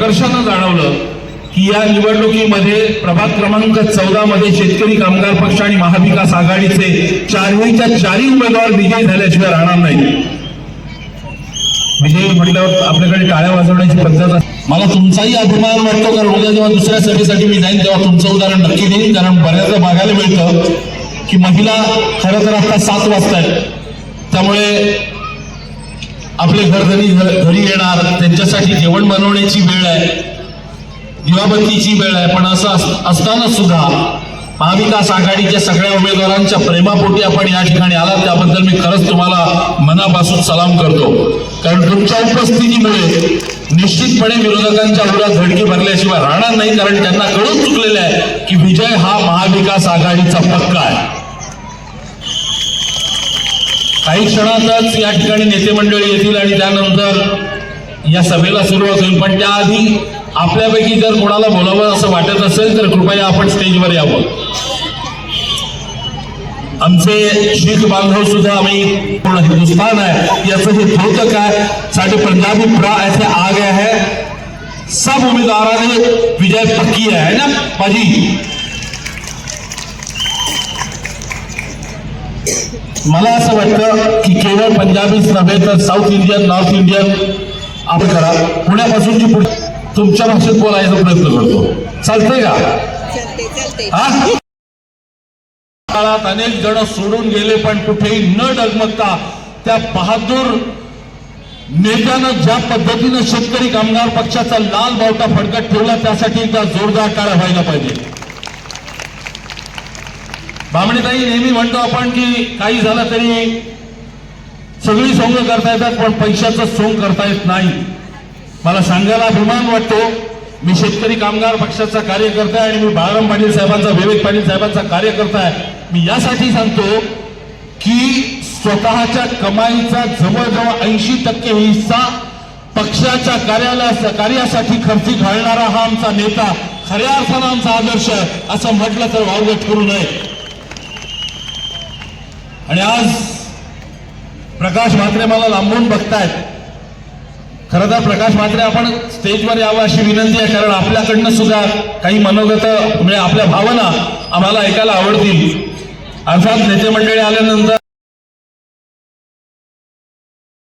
प्रकर्षानं जाणवलं की या निवडणुकीमध्ये प्रभाग क्रमांक 14 मध्ये शेतकरी कामगार पक्ष आणि महाविकास आघाडीचे चारही उमेदवार विजयी झाल्याशिवाय राहणार नाही। विजयी म्हटल्यावर आपल्याकडे टाळ्या वाजवण्याची पद्धत असते। मला तुमचाही अभिमान वाटतो, कारण उद्या जेव्हा दुसऱ्या सभेसाठी मी जाईन तेव्हा तुमचं उदाहरण नक्की देईन, कारण बऱ्याचदा बघायला मिळतं की महिला खरं तर आता 7 वाजता आहेत, त्यामुळे आपले घरी येणार, त्यांच्यासाठी जेवण बनवण्याची वेळ आहे, दिवाबत्तीची वेळ आहे, पण असं असताना सुद्धा महाविकास आघाडीच्या सगळ्या उमेदवारांच्या प्रेमापोटी आपण या ठिकाणी आलात, त्याबद्दल मी खरंच तुम्हाला मनापासून सलाम करतो। कारण तुमच्या उपस्थितीमुळे निश्चितपणे विरोधकांच्या उरात धडकी भरल्याशिवाय राहणार नाही, कारण त्यांना कळून चुकलेलं आहे की विजय हा महाविकास आघाडीचा पक्का आहे। काही क्षणातच या ठिकाणी नेते मंडळी येतील आणि त्यानंतर या सभेला सुरुवात होईल, पण त्याआधी आपल्यापैकी जर कोणाला बोलावं असं वाटत असेल तर कृपया आपण स्टेजवर यावं। आमचे शीख बांधव सुद्धा, आम्ही पूर्ण हिंदुस्तान है, याचं हे द्योतक है, साढ़े पंजाबी भरा ऐसे आ गए हैं, सब उम्मीदवारों ने विजय पक्की है ना पाजी। मला असं वाटतं की केवळ पंजाबीच नव्हे तर साऊथ इंडियन, नॉर्थ इंडियन आपण करा, पुण्यापासूनची पुढे तुमच्या भाषेत बोलायचा प्रयत्न करतो, चालतंय का? हा, काळात अनेक जण सोडून गेले, पण कुठेही न डगमगता त्या बहादूर नेत्यानं ज्या पद्धतीनं शेतकरी कामगार पक्षाचा लाल बावटा फडकत ठेवला, त्यासाठी एकदा जोरदार टाळ्या व्हायला पाहिजे। बामणेताई, नेहमी म्हणतो आपण की काही झालं तरी सगळी सोंग करता येतात, पण पैशाचं सोंग करता येत नाही। मला सांगायला अभिमान वाटतो, मी शेतकरी कामगार पक्षाचा कार्यकर्ता आहे आणि मी बाळाराम पाटील साहेबांचा, विवेक पाटील साहेबांचा कार्यकर्ता आहे। मी यासाठी सांगतो की स्वतःच्या कमाईचा जवळजवळ 80% हिस्सा पक्षाच्या कार्यासाठी खर्ची घालणारा हा आमचा नेता खऱ्या अर्थानं आमचा आदर्श आहे, असं म्हटलं तर वावगट करू नये। आणि आज प्रकाश म्हात्रे मला लांबून बघतायत, खरं तर प्रकाश म्हात्रे आपण स्टेजवर यावं अशी विनंती आहे, कारण आपल्याकडनं सुद्धा काही मनोगत म्हणजे आपल्या भावना आम्हाला ऐकायला आवडतील। अर्थात नेते मंडळी आल्यानंतर